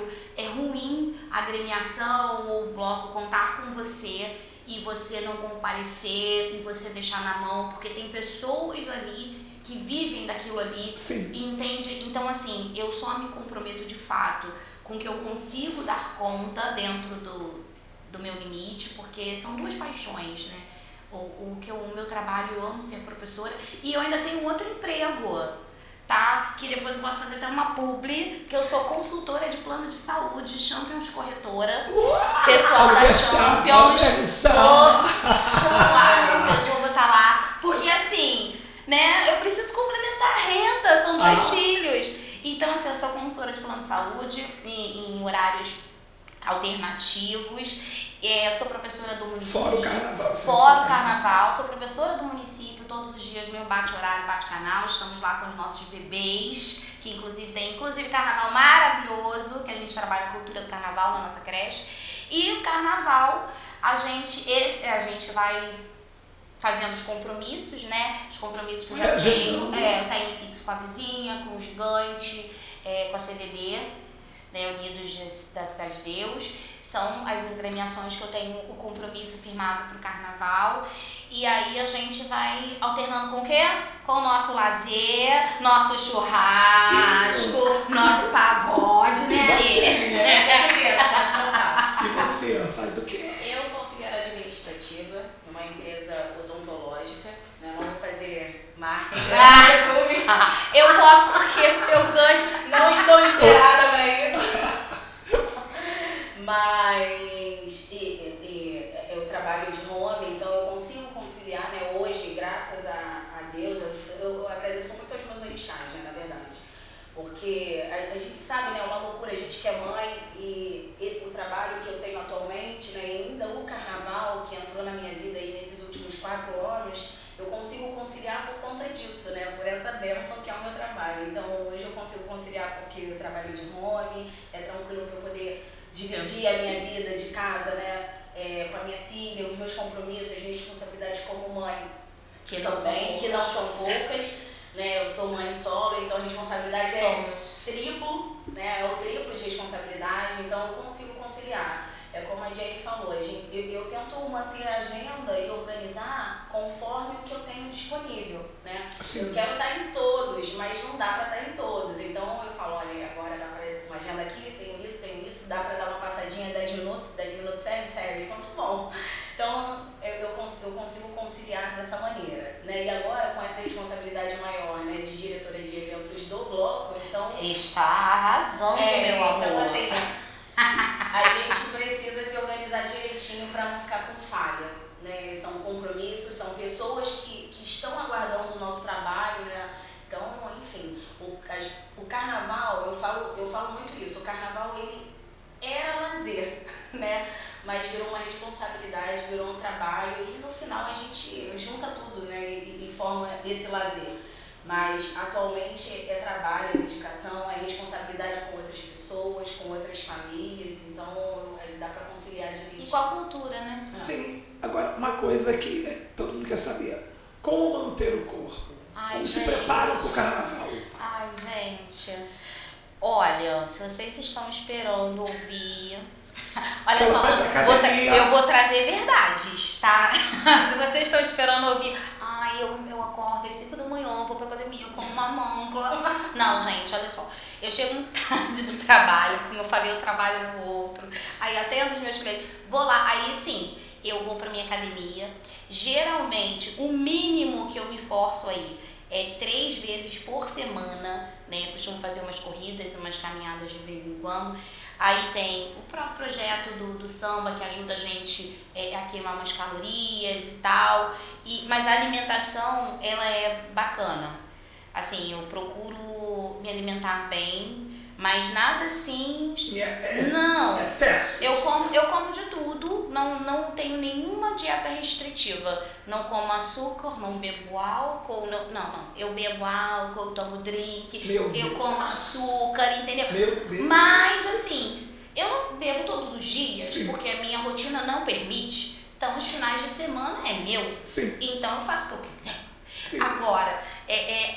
Speaker 2: ruim a agremiação ou o bloco contar com você e você não comparecer e você deixar na mão, porque tem pessoas ali que vivem daquilo ali.
Speaker 1: Sim.
Speaker 2: Entende? Então, assim, eu só me comprometo de fato com que eu consigo dar conta dentro do meu limite, porque são duas paixões, né? O meu trabalho, eu amo ser professora e eu ainda tenho outro emprego, tá? Que depois eu posso fazer até uma publi, que eu sou consultora de plano de saúde, Champions Corretora. Pessoal da Champions, eu vou botar lá, porque assim, né? Eu preciso complementar a renda, são 2 filhos. Então, assim, eu sou consultora de plano de saúde em horários alternativos. Sou professora do município.
Speaker 1: Fora o carnaval.
Speaker 2: Fora o carnaval. Sou professora do município todos os dias, meu bate-horário, bate-canal. Estamos lá com os nossos bebês, que inclusive tem carnaval maravilhoso, que a gente trabalha a cultura do carnaval na nossa creche. E o carnaval, a gente vai fazendo os compromissos, né? Os compromissos que eu já tenho. Eu tenho fixo com a vizinha, com o gigante, com a CVD, né? Unidos da Cidade de Deus. São as agremiações que eu tenho o compromisso firmado para o carnaval. E aí a gente vai alternando com o quê? Com o nosso lazer, nosso churrasco, nosso pagode, né?
Speaker 1: E você faz o quê?
Speaker 4: Eu executiva em uma empresa odontológica. Não vou fazer marketing.
Speaker 2: Eu posso porque eu ganho.
Speaker 4: Não estou liberada para isso. Mas eu trabalho de home, então eu consigo conciliar, né? Hoje, graças a Deus, eu agradeço muito aos meus orixás, né, na verdade. Porque a gente sabe, né, é uma loucura, a gente que é mãe e o trabalho que eu tenho atualmente, né, e ainda o carnaval que entrou na minha vida aí nesses últimos 4 anos, eu consigo conciliar por conta disso, né, por essa bênção que é o meu trabalho. Então hoje eu consigo conciliar porque eu trabalho de home, é tranquilo para eu poder dividir a minha vida de casa, né, com a minha filha, os meus compromissos, as minhas responsabilidades como mãe, que não são poucas. Né, eu sou mãe solo, então a responsabilidade é triplo, né, é o triplo de responsabilidade, então eu consigo conciliar. É como a Jenny falou, eu tento manter a agenda e organizar conforme o que eu tenho disponível, né?
Speaker 1: Sim.
Speaker 4: Eu quero estar em todos, mas não dá para estar em todos, então eu falo, olha, agora dá para uma agenda aqui, tenho isso, dá para dar uma passadinha 10 minutos serve, então tudo bom. Então eu consigo conciliar dessa maneira, né? E agora com essa responsabilidade maior, né, de diretora de eventos do bloco, então...
Speaker 2: Está arrasando, meu amor.
Speaker 4: Então assim, a gente precisa se organizar direitinho para não ficar com falha, né? São compromissos, são pessoas que estão aguardando o nosso trabalho, né? Então, enfim, o carnaval, eu falo muito isso, o carnaval ele era lazer, né? Mas virou uma responsabilidade, virou um trabalho e no final a gente junta tudo, né? E forma esse lazer. Mas atualmente é trabalho, é dedicação, é responsabilidade com outras pessoas, com outras famílias, então dá para conciliar direitinho.
Speaker 2: E com a cultura, né?
Speaker 1: Sim. Agora, uma coisa que todo mundo quer saber: como manter o corpo? Como se preparam para o carnaval?
Speaker 2: Ai, gente. Olha, se vocês estão esperando ouvir... Olha só, eu vou trazer verdades, tá? Se vocês estão esperando ouvir, eu acordo às 5 da manhã, vou pra academia, como uma mâncula. Não, gente, olha só. Eu chego muito tarde do trabalho, como eu falei, eu trabalho no outro. Aí atendo os meus clientes, vou lá, aí sim, eu vou pra minha academia. Geralmente, o mínimo que eu me forço aí é 3 vezes por semana, né? Eu costumo fazer umas corridas, umas caminhadas de vez em quando. Aí tem o próprio projeto do samba que ajuda a gente a queimar umas calorias e tal. Mas a alimentação, ela é bacana. Assim, eu procuro me alimentar bem, mas nada assim... Não, eu como de tudo, não tenho nenhuma dieta restritiva. Não como açúcar, não bebo álcool, não. Eu bebo álcool, eu tomo drink, eu como açúcar, entendeu? Mas assim, eu não bebo todos os dias, sim, porque a minha rotina não permite. Então os finais de semana é meu, sim, então eu faço o que eu quiser. Sim. Agora,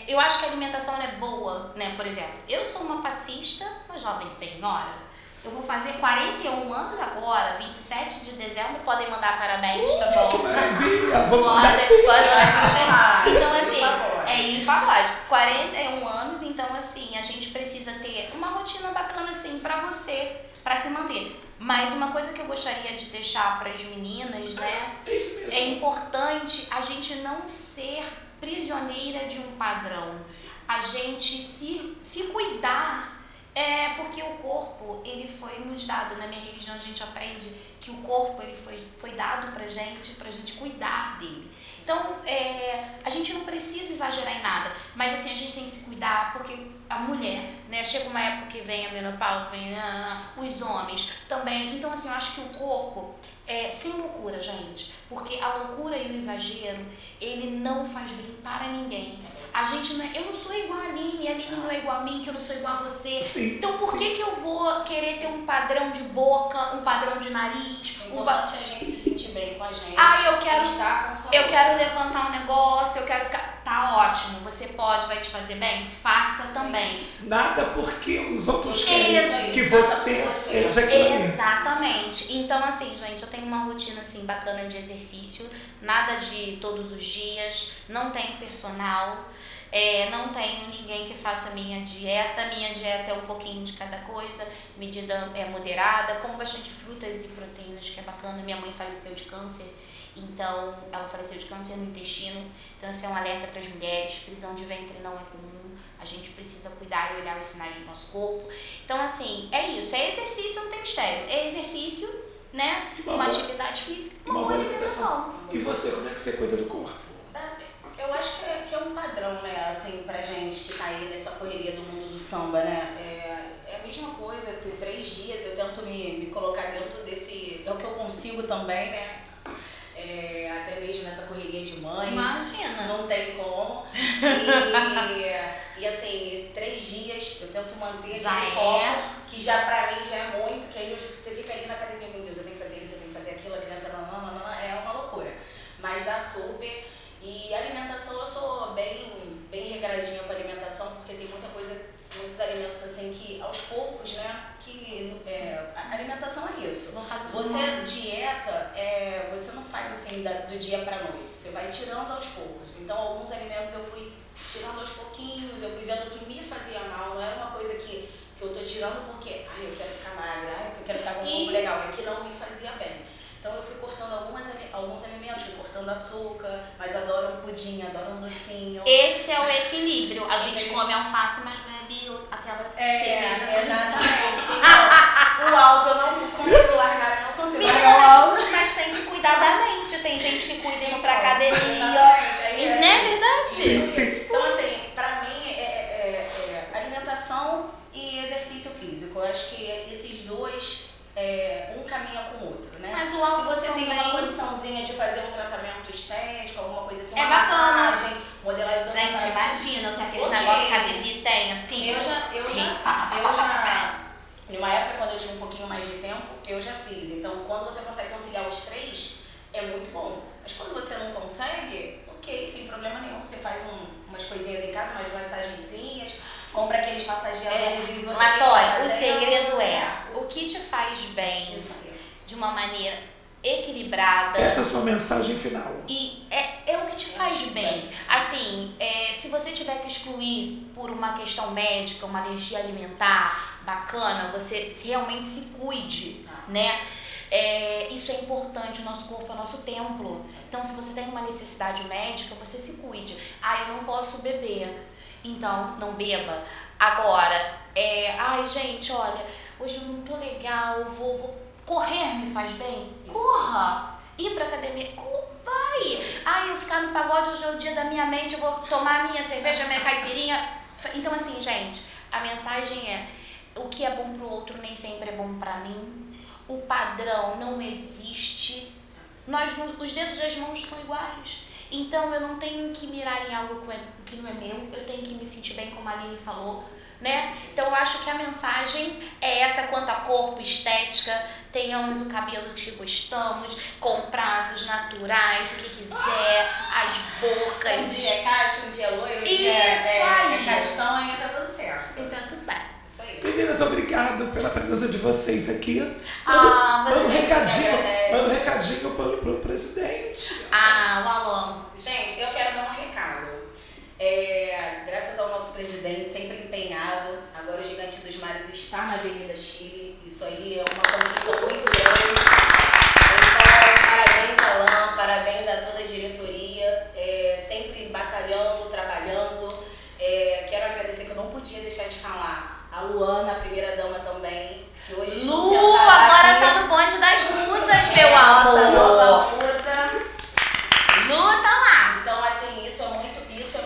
Speaker 2: eu acho que a alimentação é boa, né? Por exemplo, eu sou uma passista, uma jovem senhora. Eu vou fazer 41 anos agora, 27 de dezembro, podem mandar parabéns, tá bom?
Speaker 1: Que maravilha!
Speaker 2: Pode assistir. Então, assim, é ir pagode. 41 anos, então, assim, a gente precisa ter uma rotina bacana, assim, pra você, pra se manter. Mas uma coisa que eu gostaria de deixar pras meninas, né? É importante a gente não ser prisioneira de um padrão. A gente se cuidar. Porque o corpo, ele foi nos dado, na minha religião a gente aprende que o corpo ele foi dado pra gente cuidar dele. Então, a gente não precisa exagerar em nada, mas assim, a gente tem que se cuidar, porque a mulher, né, chega uma época que vem a menopausa, vem os homens também. Então, assim, eu acho que o corpo, sem loucura, gente, porque a loucura e o exagero, ele não faz bem para ninguém. A gente eu não sou igual a Aline não é igual a mim, que eu não sou igual a você. Sim, então por que eu vou querer ter um padrão de boca, um padrão de nariz?
Speaker 4: A gente se sentir bem com a gente.
Speaker 2: Eu quero levantar um negócio, eu quero ficar... Tá ótimo, você vai te fazer bem? Faça também.
Speaker 1: Nada porque os outros querem que você seja aquilo.
Speaker 2: Exatamente. Então, assim, gente, eu tenho uma rotina assim bacana de exercício, nada de todos os dias, não tenho personal. Não tenho ninguém que faça minha dieta. Minha dieta é um pouquinho de cada coisa, medida moderada, como bastante frutas e proteínas, que é bacana. Minha mãe faleceu de câncer Então, ela faleceu de câncer no intestino. Então, esse é um alerta para as mulheres. Prisão de ventre não é comum. A gente precisa cuidar e olhar os sinais do nosso corpo. Então, assim, é isso. É exercício, não tem mistério. É exercício, né? Uma atividade física, uma boa alimentação.
Speaker 1: E você, como é que você cuida do corpo?
Speaker 4: Eu acho que é um padrão, né? Assim, pra gente que tá aí nessa correria do mundo do samba, né? É a mesma coisa. Ter 3 dias, eu tento me colocar dentro desse... É o que eu consigo também, né? Até mesmo nessa correria de mãe.
Speaker 2: Imagina.
Speaker 4: Não tem como. E assim, esses 3 dias eu tento manter aquele foco, que já pra mim já é muito, que aí você fica ali na academia, meu Deus, eu tenho que fazer isso, eu tenho que fazer aquilo, a criança não, é uma loucura. Mas dá super. E alimentação, eu sou bem regradinha com a alimentação, porque tem muita coisa, muitos alimentos assim que aos poucos, né, que a alimentação é isso. Você dieta, você não faz assim do dia pra noite, você vai tirando aos poucos. Então alguns alimentos eu fui tirando aos pouquinhos, eu fui vendo o que me fazia mal, não era uma coisa que eu tô tirando porque, eu quero ficar magra, porque eu quero ficar com um corpo legal, é que não me fazia bem. Então eu fui cortando alguns alimentos, fui cortando açúcar, mas adoro um pudim, adoro um docinho.
Speaker 2: Esse é o equilíbrio. A gente come alface, mas bebe aquela cerveja.
Speaker 4: Exatamente. Então, o álcool eu não consigo largar, eu não consigo largar o álcool.
Speaker 2: Mas tem que cuidar da mente. Tem gente que cuida indo pra academia.
Speaker 4: Exatamente.
Speaker 2: Não é verdade?
Speaker 4: Então assim, pra mim alimentação e exercício físico. Eu acho que esses dois... um caminha com o outro, né?
Speaker 2: Mas o álcool
Speaker 4: se você
Speaker 2: também...
Speaker 4: tem uma condiçãozinha de fazer um tratamento estético, alguma coisa assim, uma
Speaker 2: bacana.
Speaker 4: massagem, modelagem do
Speaker 2: Gente,
Speaker 4: trabalho,
Speaker 2: imagina, tem aqueles negócios que a Vivi tem, assim.
Speaker 4: Eu já, numa época, quando eu tinha um pouquinho mais de tempo, eu já fiz. Então, quando você consegue conciliar os 3, é muito bom. Mas quando você não consegue, ok, sem problema nenhum. Você faz umas coisinhas em casa, umas massagenzinhas, compra aqueles massageadores e você...
Speaker 2: Latório, o segredo o que te faz bem de uma maneira equilibrada.
Speaker 1: Essa é a sua mensagem final.
Speaker 2: E é o que te faz bem. Assim, se você tiver que excluir por uma questão médica, uma alergia alimentar bacana, você realmente se cuide, né? Isso é importante, o nosso corpo é o nosso templo. Então, se você tem uma necessidade médica, você se cuide. Eu não posso beber. Então, não beba. Agora, gente, olha, hoje eu não tô legal, vou correr me faz bem? Isso. Corra! Ir pra academia? Vai! Eu ficar no pagode, hoje é o dia da minha mente, eu vou tomar a minha cerveja, a minha caipirinha. Então, assim, gente, a mensagem é: o que é bom pro outro nem sempre é bom pra mim. O padrão não existe. Os dedos das mãos são iguais. Então, eu não tenho que mirar em algo que não é meu, eu tenho que me sentir bem, como a Aline falou, né? Então, eu acho que a mensagem é essa quanto a corpo, estética. Tenhamos o cabelo que gostamos, comprados, naturais, o que quiser, as bocas.
Speaker 4: Um dia é cacho, um dia é loiro, um dia é castanha, tá tudo certo.
Speaker 2: Então, tudo bem.
Speaker 4: Isso aí.
Speaker 1: Meninas, obrigado pela presença de vocês aqui.
Speaker 2: Manda
Speaker 1: um recadinho pro presidente.
Speaker 2: O Alan.
Speaker 4: Gente, eu quero dar um recado. Graças ao nosso presidente, sempre empenhado, agora o Gigante dos Mares está na Avenida Chile. Isso aí é uma conquista muito grande. Então, parabéns, Alan, parabéns a toda a diretoria, sempre batalhando, trabalhando. Quero agradecer, que eu não podia deixar de falar, a Luana, a primeira dama também. Se hoje
Speaker 2: Lu, agora tá no bonde das musas, meu amor.
Speaker 4: Nossa nova musa.
Speaker 2: Lu tá lá.
Speaker 4: Então, assim, isso é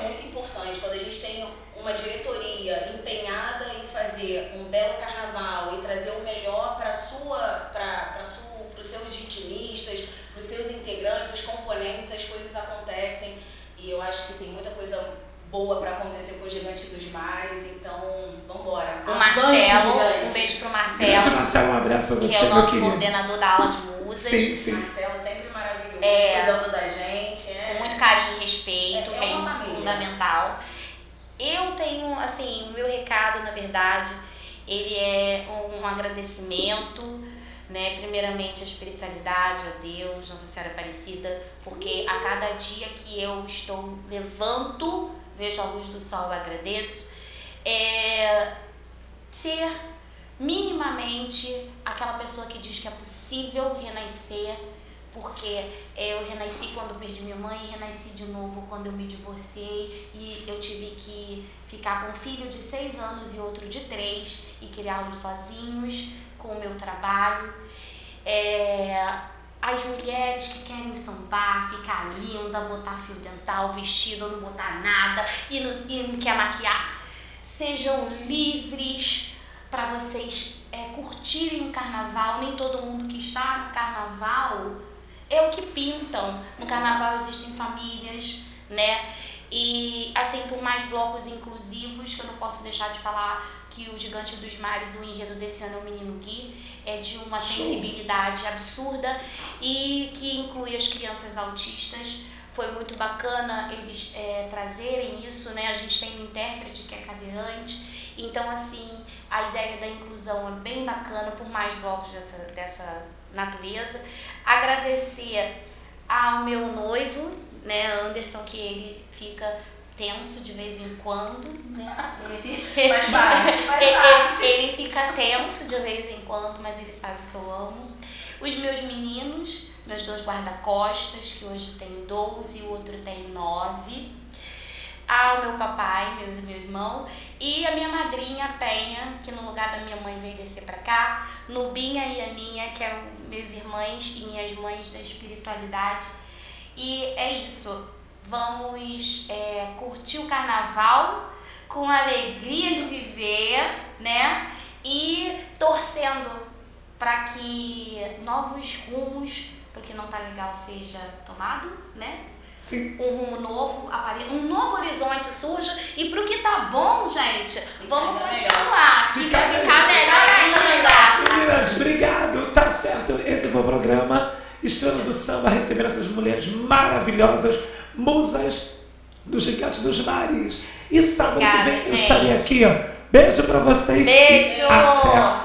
Speaker 4: muito importante. Quando a gente tem uma diretoria empenhada em fazer um belo carnaval e trazer o melhor para os seus vitimistas, para os seus integrantes, os componentes, as coisas acontecem. E eu acho que tem muita coisa boa para acontecer com o Gigante dos Mares. Então, vambora.
Speaker 2: O Marcelo, um beijo pro Marcelo.
Speaker 1: Marcelo, um abraço pra você,
Speaker 2: que é o nosso coordenador da aula de musas.
Speaker 1: Sim.
Speaker 4: Marcelo, sempre maravilhoso, cuidando da gente.
Speaker 2: Com muito carinho e respeito, que é
Speaker 4: família.
Speaker 2: Fundamental. Eu tenho, assim, o meu recado, na verdade, ele é um agradecimento, né? Primeiramente a espiritualidade, a Deus, Nossa Senhora Aparecida, porque a cada dia que eu levanto, vejo a luz do sol, eu agradeço. Ser minimamente aquela pessoa que diz que é possível renascer, porque eu renasci quando perdi minha mãe e renasci de novo quando eu me divorciei e eu tive que ficar com um filho de 6 anos e outro de 3 e criá-los sozinhos com o meu trabalho. As mulheres que querem sambar, ficar linda, botar fio dental, vestido, não botar nada e não quer maquiar, sejam livres para vocês curtirem o carnaval. Nem todo mundo que está no carnaval é o que pintam. No carnaval existem famílias, né? E assim, por mais blocos inclusivos, que eu não posso deixar de falar que o Gigante dos Mares, o enredo desse ano é o Menino Gui, é de uma sensibilidade absurda e que inclui as crianças autistas. Foi muito bacana eles trazerem isso, né? A gente tem um intérprete que é cadeirante, então assim, a ideia da inclusão é bem bacana, por mais blocos dessa natureza. Agradecer ao meu noivo, né, Anderson, que ele fica tenso de vez em quando, né?
Speaker 4: Faz parte.
Speaker 2: Ele fica tenso de vez em quando, mas ele sabe que eu amo. Os meus meninos, meus 2 guarda-costas, que hoje tem 12 e o outro tem 9. Ao meu papai, meu irmão, e a minha madrinha, Penha, que no lugar da minha mãe veio descer pra cá, Nubinha e Aninha, que eram meus irmãs e minhas mães da espiritualidade. E é isso, vamos curtir o carnaval com a alegria de viver, né? E torcendo para que novos rumos, porque não tá legal, seja tomado, né?
Speaker 1: Sim.
Speaker 2: Um rumo novo, um novo horizonte surja. E pro que tá bom, gente, vamos continuar. Que vai ficar melhor ainda.
Speaker 1: Meninas, obrigado. Tá certo. Esse foi o programa Estrela do Samba, recebendo essas mulheres maravilhosas, musas do Gigante dos Mares. E sábado que vem eu estarei aqui, ó. Beijo pra vocês.
Speaker 2: Beijo.
Speaker 1: Até